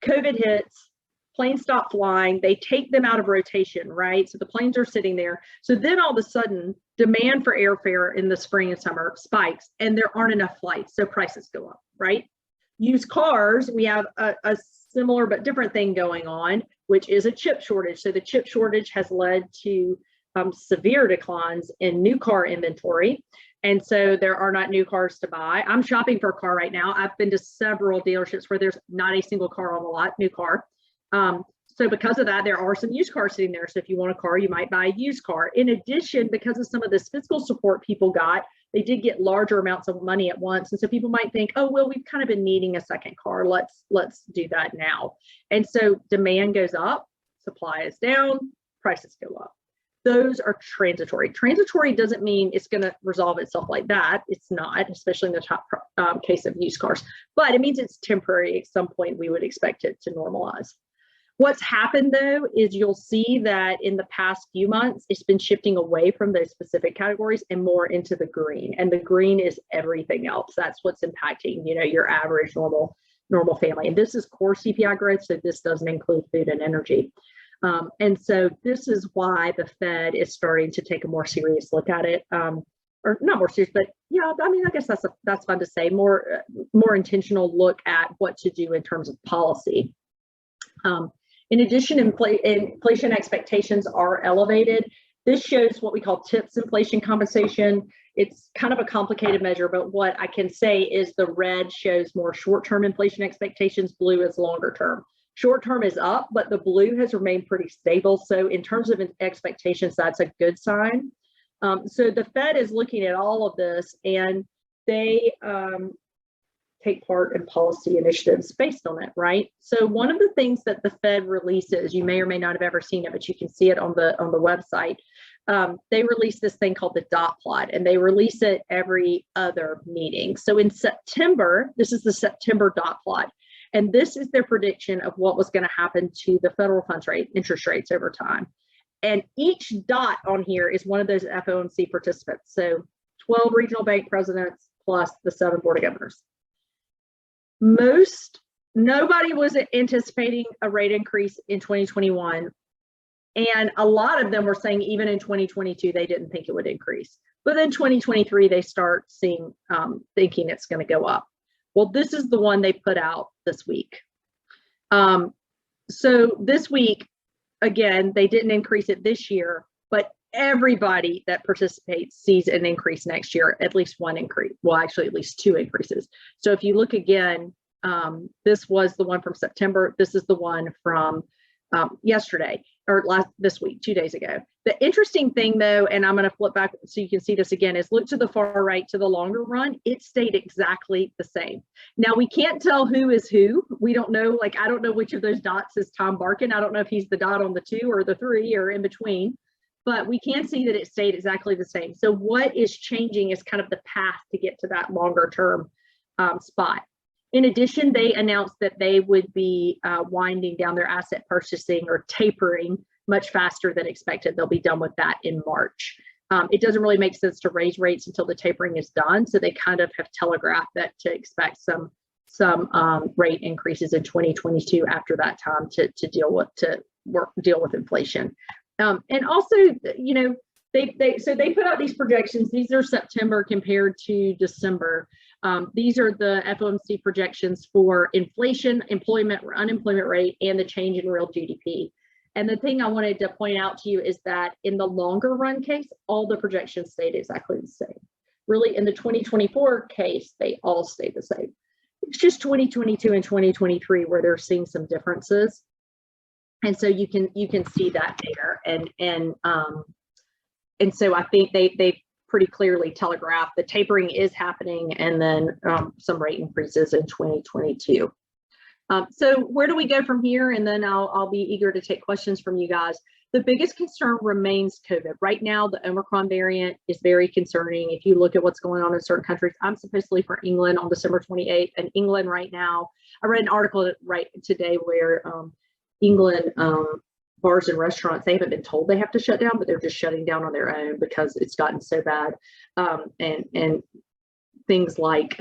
COVID hits, planes stop flying, they take them out of rotation, right? So the planes are sitting there. So then all of a sudden, demand for airfare in the spring and summer spikes, and there aren't enough flights, so prices go up, right? Used cars, we have a similar but different thing going on, which is a chip shortage. So the chip shortage has led to severe declines in new car inventory. And so there are not new cars to buy. I'm shopping for a car right now. I've been to several dealerships where there's not a single car on the lot, new car. So because of that, there are some used cars sitting there. So if you want a car, you might buy a used car. In addition, because of some of this fiscal support people got, they did get larger amounts of money at once. And so people might think, oh, well, we've kind of been needing a second car. Let's do that now. And so demand goes up, supply is down, prices go up. Those are transitory. Transitory doesn't mean it's going to resolve itself like that. It's not, especially in the top case of used cars, but it means it's temporary. At some point, we would expect it to normalize. What's happened, though, is you'll see that in the past few months, it's been shifting away from those specific categories and more into the green. And the green is everything else. That's what's impacting, your average normal family. And this is core CPI growth, so this doesn't include food and energy. And so this is why the Fed is starting to take a more serious look at it, or not more serious, but I guess that's fun to say, more intentional look at what to do in terms of policy. In addition, inflation expectations are elevated. This shows what we call TIPS inflation compensation. It's kind of a complicated measure, but what I can say is the red shows more short-term inflation expectations, blue is longer term. Short-term is up, but the blue has remained pretty stable. So in terms of expectations, that's a good sign. So the Fed is looking at all of this, and they take part in policy initiatives based on it, right? So one of the things that the Fed releases, you may or may not have ever seen it, but you can see it on the website. They release this thing called the dot plot, and they release it every other meeting. So in September, this is the September dot plot. And this is their prediction of what was going to happen to the federal funds rate, interest rates over time. And each dot on here is one of those FOMC participants. So 12 regional bank presidents plus the 7 board of governors. Nobody was anticipating a rate increase in 2021. And a lot of them were saying even in 2022, they didn't think it would increase. But then 2023, they start thinking it's going to go up. Well, this is the one they put out this week. So this week, again, they didn't increase it this year, but everybody that participates sees an increase next year, at least one increase. Well, actually, at least 2 increases. So if you look again, this was the one from September. This is the one from yesterday, or this week, 2 days ago. The interesting thing, though, and I'm going to flip back so you can see this again, is look to the far right to the longer run. It stayed exactly the same. Now, we can't tell who is who. We don't know, I don't know which of those dots is Tom Barkin. I don't know if he's the dot on the 2 or the 3 or in between, but we can see that it stayed exactly the same. So what is changing is kind of the path to get to that longer term spot. In addition, they announced that they would be winding down their asset purchasing or tapering much faster than expected. They'll be done with that in March. It doesn't really make sense to raise rates until the tapering is done. So they kind of have telegraphed that to expect some rate increases in 2022 after that time to deal with inflation. And also, they put out these projections. These are September compared to December. These are the FOMC projections for inflation, employment, unemployment rate, and the change in real GDP. And the thing I wanted to point out to you is that in the longer run case, all the projections stayed exactly the same. Really, in the 2024 case, they all stayed the same. It's just 2022 and 2023 where they're seeing some differences. And so you can see that there. And so I think they pretty clearly telegraphed the tapering is happening, and then some rate increases in 2022. So where do we go from here? And then I'll be eager to take questions from you guys. The biggest concern remains COVID. Right now, the Omicron variant is very concerning. If you look at what's going on in certain countries, I'm supposed to leave for England on December 28th, and England right now, I read an article right today where England bars and restaurants, they haven't been told they have to shut down, but they're just shutting down on their own because it's gotten so bad. And things like,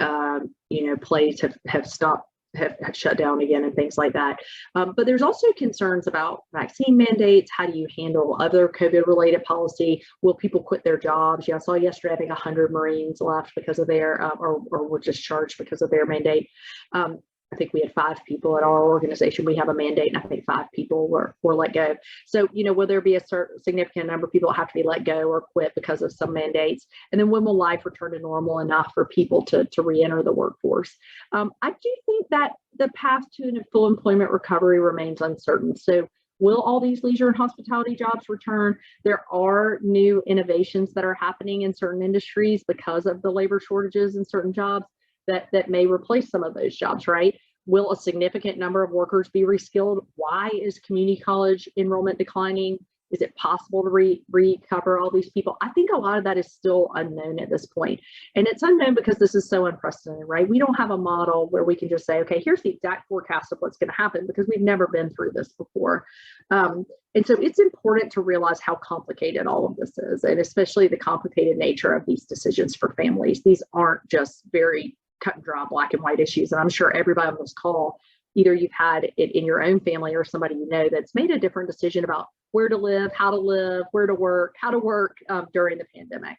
plays have stopped, have shut down again and things like that. But there's also concerns about vaccine mandates. How do you handle other COVID related policy? Will people quit their jobs? I saw yesterday, I think 100 Marines left because of their, or were discharged because of their mandate. I think we had 5 people at our organization. We have a mandate, and I think 5 people were let go. So, will there be a certain significant number of people that have to be let go or quit because of some mandates? And then when will life return to normal enough for people to re-enter the workforce? I do think that the path to a full employment recovery remains uncertain. So will all these leisure and hospitality jobs return? There are new innovations that are happening in certain industries because of the labor shortages in certain jobs that may replace some of those jobs, right? Will a significant number of workers be reskilled? Why is community college enrollment declining? Is it possible to recover all these people? I think a lot of that is still unknown at this point. And it's unknown because this is so unprecedented, right? We don't have a model where we can just say, okay, here's the exact forecast of what's going to happen, because we've never been through this before. And so it's important to realize how complicated all of this is, and especially the complicated nature of these decisions for families. These aren't just very cut and dry black and white issues. And I'm sure everybody on this call, either you've had it in your own family or somebody that's made a different decision about where to live, how to live, where to work, how to work during the pandemic.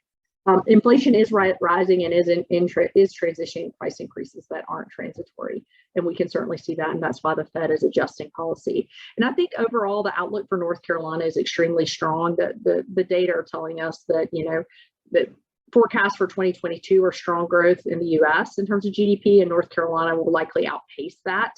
Inflation is rising and is transitioning price increases that aren't transitory. And we can certainly see that. And that's why the Fed is adjusting policy. And I think overall, the outlook for North Carolina is extremely strong. The data are telling us that, that forecasts for 2022 are strong growth in the US in terms of GDP, and North Carolina will likely outpace that.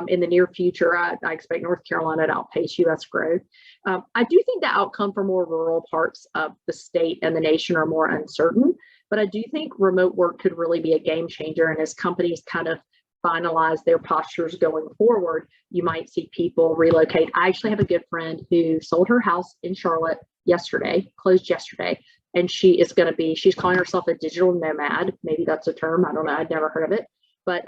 In the near future, I expect North Carolina to outpace US growth. I do think the outcome for more rural parts of the state and the nation are more uncertain, but I do think remote work could really be a game changer. And as companies kind of finalize their postures going forward, you might see people relocate. I actually have a good friend who sold her house in Charlotte closed yesterday, and she's calling herself a digital nomad. Maybe that's a term. I don't know. I'd never heard of it. But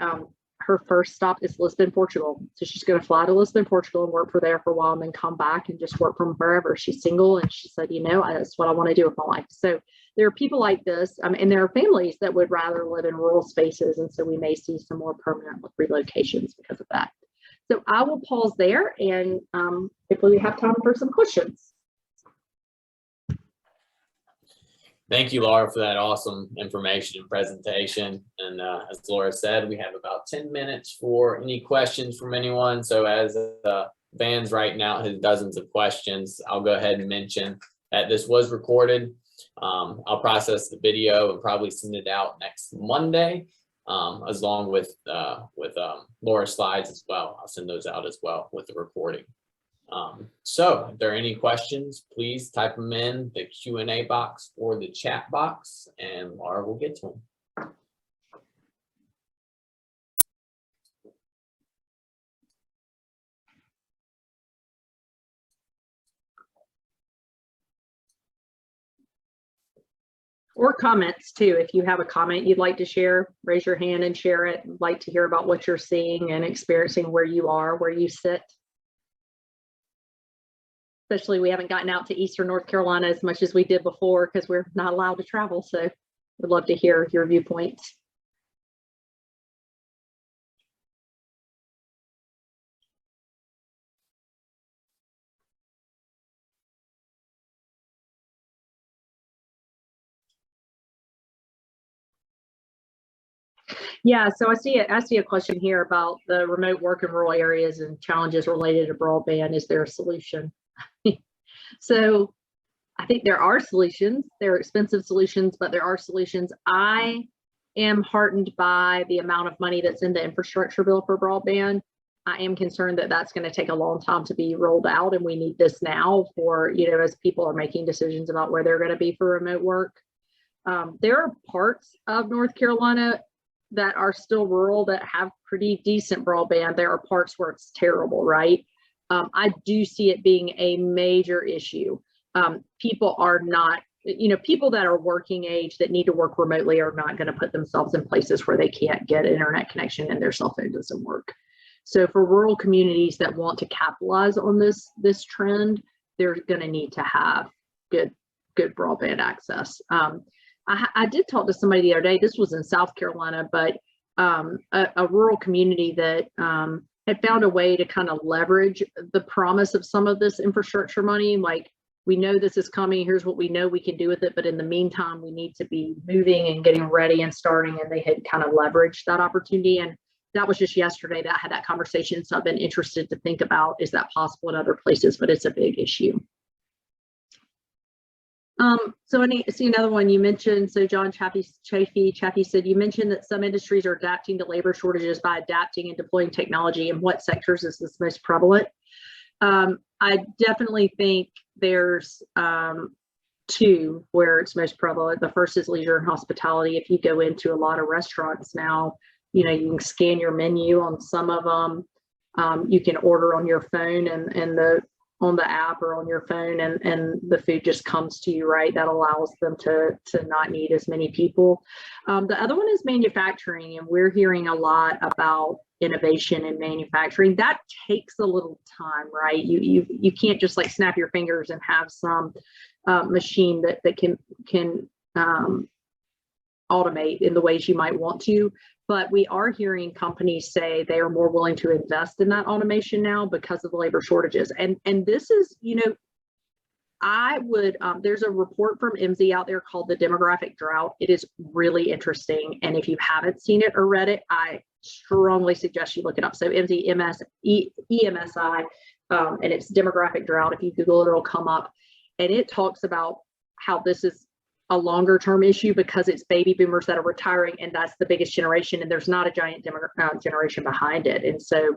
her first stop is Lisbon, Portugal. So she's going to fly to Lisbon, Portugal and work there for a while and then come back and just work from wherever. She's single, and she said, that's what I want to do with my life. So there are people like this, and there are families that would rather live in rural spaces. And so we may see some more permanent relocations because of that. So I will pause there, and hopefully we have time for some questions. Thank you, Laura, for that awesome information and presentation. And as Laura said, we have about 10 minutes for any questions from anyone. So as Van's writing out his dozens of questions, I'll go ahead and mention that this was recorded. I'll process the video and probably send it out next Monday, as long with Laura's slides as well. I'll send those out as well with the recording. So if there are any questions, please type them in the Q&A box or the chat box, and Laura will get to them. Or comments too. If you have a comment you'd like to share, raise your hand and share it. I'd like to hear about what you're seeing and experiencing where you are, where you sit. Especially we haven't gotten out to Eastern North Carolina as much as we did before because we're not allowed to travel. So we'd love to hear your viewpoints. Yeah, so I see a question here about the remote work in rural areas and challenges related to broadband. Is there a solution? So I think there are solutions. There are expensive solutions, but there are solutions. I am heartened by the amount of money that's in the infrastructure bill for broadband. I am concerned that that's going to take a long time to be rolled out, and we need this now for, as people are making decisions about where they're going to be for remote work. There are parts of North Carolina that are still rural that have pretty decent broadband. There are parts where it's terrible, right? I do see it being a major issue. People are not, people that are working age that need to work remotely are not going to put themselves in places where they can't get internet connection and their cell phone doesn't work. So for rural communities that want to capitalize on this trend, they're going to need to have good broadband access. I did talk to somebody the other day, this was in South Carolina, but a rural community that had found a way to kind of leverage the promise of some of this infrastructure money. Like, we know this is coming, here's what we know we can do with it, but in the meantime, we need to be moving and getting ready and starting, and they had kind of leveraged that opportunity. And that was just yesterday that I had that conversation. So I've been interested to think about, is that possible in other places, but it's a big issue. So I see another one you mentioned. So John Chaffee said, you mentioned that some industries are adapting to labor shortages by adapting and deploying technology. In what sectors is this most prevalent? I definitely think there's two where it's most prevalent. The first is leisure and hospitality. If you go into a lot of restaurants now, you know, you can scan your menu on some of them. You can order on your phone and on the app or on your phone, and the food just comes to you, right? That allows them to not need as many people. The other one is manufacturing, and we're hearing a lot about innovation in manufacturing. That takes a little time, right? You can't just like snap your fingers and have some machine that can automate in the ways you might want to. But we are hearing companies say they are more willing to invest in that automation now because of the labor shortages. And this is, you know, I would, there's a report from MZ out there called the Demographic Drought. It is really interesting. And if you haven't seen it or read it, I strongly suggest you look it up. So MZ EMSI, and it's Demographic Drought. If you Google it, it'll come up. And it talks about how this is a longer term issue because it's baby boomers that are retiring, and that's the biggest generation, and there's not a giant generation behind it. And so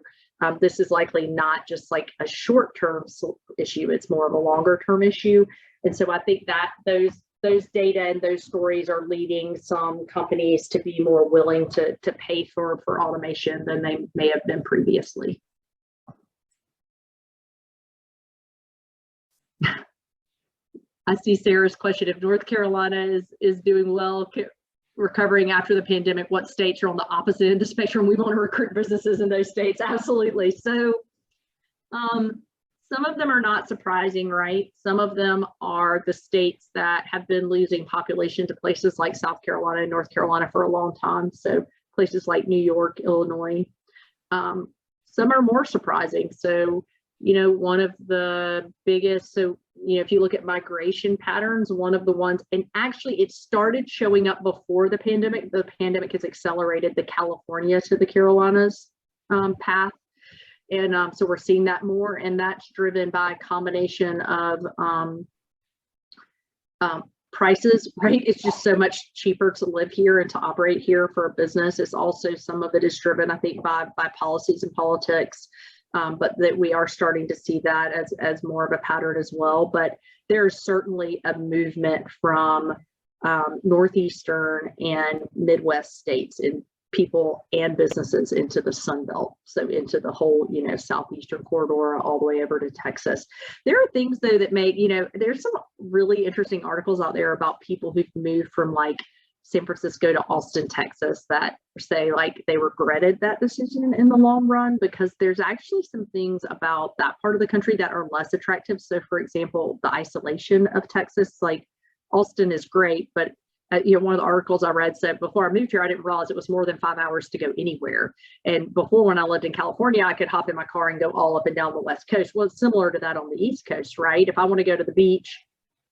this is likely not just like a short term issue, it's more of a longer term issue. And so I think that those data and those stories are leading some companies to be more willing to pay for automation than they may have been previously. I see Sarah's question. If North Carolina is doing well, recovering after the pandemic, what states are on the opposite end of the spectrum? We want to recruit businesses in those states. Absolutely. So some of them are not surprising, right? Some of them are the states that have been losing population to places like South Carolina and North Carolina for a long time. So places like New York, Illinois. Some are more surprising. So, you know, one of the biggest, so, you know, if you look at migration patterns, one of the ones, and actually it started showing up before the pandemic has accelerated the California to the Carolinas path. And so we're seeing that more, and that's driven by a combination of prices, right? It's just so much cheaper to live here and to operate here for a business. It's also, some of it is driven, I think, by policies and politics. But that we are starting to see that as more of a pattern as well. But there's certainly a movement from Northeastern and Midwest states in people and businesses into the Sun Belt. So into the whole, you know, Southeastern corridor all the way over to Texas. There are things though that make, you know, there's some really interesting articles out there about people who've moved from like San Francisco to Austin, Texas, that say like they regretted that decision in the long run, because there's actually some things about that part of the country that are less attractive. So for example, the isolation of Texas, like Austin is great, but you know, one of the articles I read said before I moved here, I didn't realize it was more than 5 hours to go anywhere. And before, when I lived in California, I could hop in my car and go all up and down the West Coast. Well, it's similar to that on the East Coast, right? If I want to go to the beach,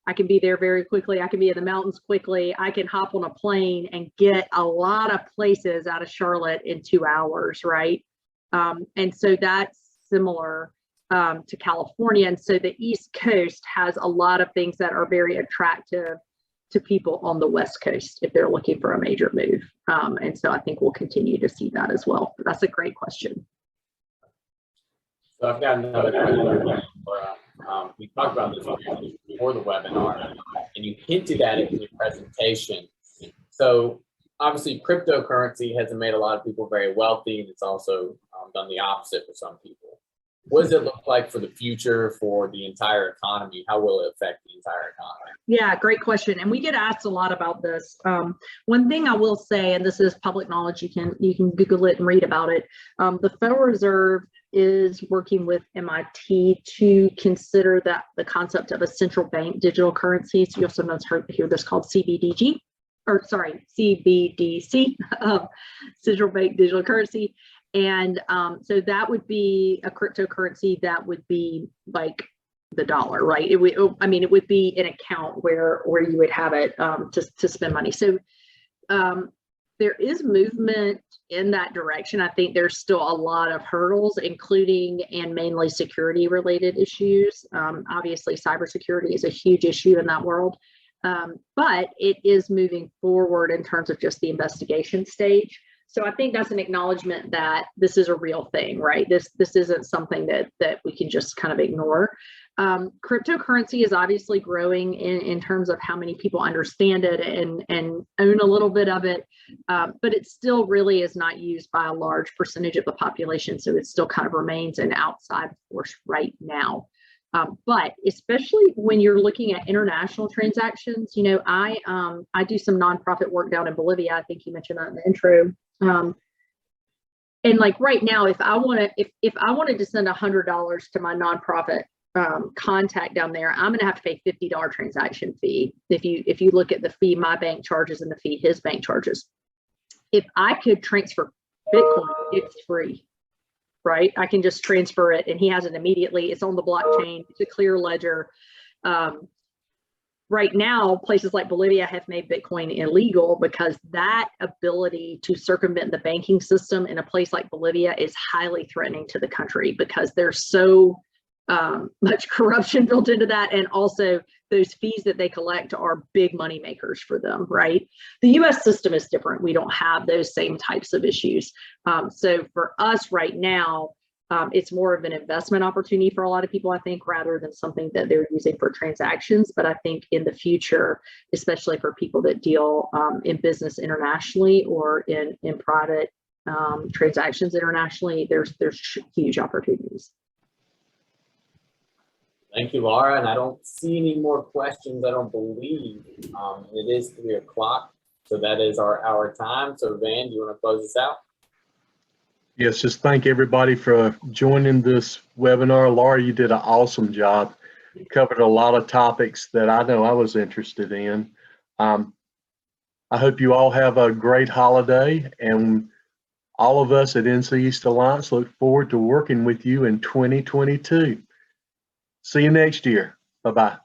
I can be there very quickly. I can be in the mountains quickly. I can hop on a plane and get a lot of places out of Charlotte in 2 hours, right? And so that's similar to California. And so the East Coast has a lot of things that are very attractive to people on the West Coast if they're looking for a major move. And so I think we'll continue to see that as well. But that's a great question. So I've got another question. We talked about this before the webinar, and you hinted at it in your presentation. So obviously cryptocurrency has made a lot of people very wealthy, and it's also done the opposite for some people. What does it look like for the future for the entire economy? How will it affect the entire economy? Yeah, great question. And we get asked a lot about this. One thing I will say, and this is public knowledge, you can Google it and read about it. The Federal Reserve is working with MIT to consider that the concept of a central bank digital currency. So you also sometimes hear this called CBDC, central bank digital currency. And so that would be a cryptocurrency that would be like the dollar, right? It would be an account where you would have it to spend money. So there is movement in that direction. I think there's still a lot of hurdles, including and mainly security related issues. Obviously, cybersecurity is a huge issue in that world, but it is moving forward in terms of just the investigation stage. So I think that's an acknowledgement that this is a real thing, right? This isn't something that we can just kind of ignore. Cryptocurrency is obviously growing in terms of how many people understand it and own a little bit of it, but it still really is not used by a large percentage of the population. So it still kind of remains an outside force right now. But especially when you're looking at international transactions, you know, I do some nonprofit work down in Bolivia. I think you mentioned that in the intro. And like right now, if I wanted to send $100 to my nonprofit contact down there, I'm going to have to pay $50 transaction fee. If you look at the fee my bank charges and the fee his bank charges, if I could transfer Bitcoin, it's free, right? I can just transfer it and he has it immediately. It's on the blockchain. It's a clear ledger. Right now, places like Bolivia have made Bitcoin illegal because that ability to circumvent the banking system in a place like Bolivia is highly threatening to the country because there's so much corruption built into that. And also those fees that they collect are big money makers for them, right? The US system is different. We don't have those same types of issues. So for us right now, it's more of an investment opportunity for a lot of people, I think, rather than something that they're using for transactions. But I think in the future, especially for people that deal in business internationally or in private transactions internationally, there's huge opportunities. Thank you, Laura. And I don't see any more questions, I don't believe. It is 3 o'clock, so that is our time. So Van, do you want to close us out? Yes, just thank everybody for joining this webinar. Laura, you did an awesome job. Covered a lot of topics that I know I was interested in. I hope you all have a great holiday, and all of us at NC East Alliance look forward to working with you in 2022. See you next year. Bye-bye.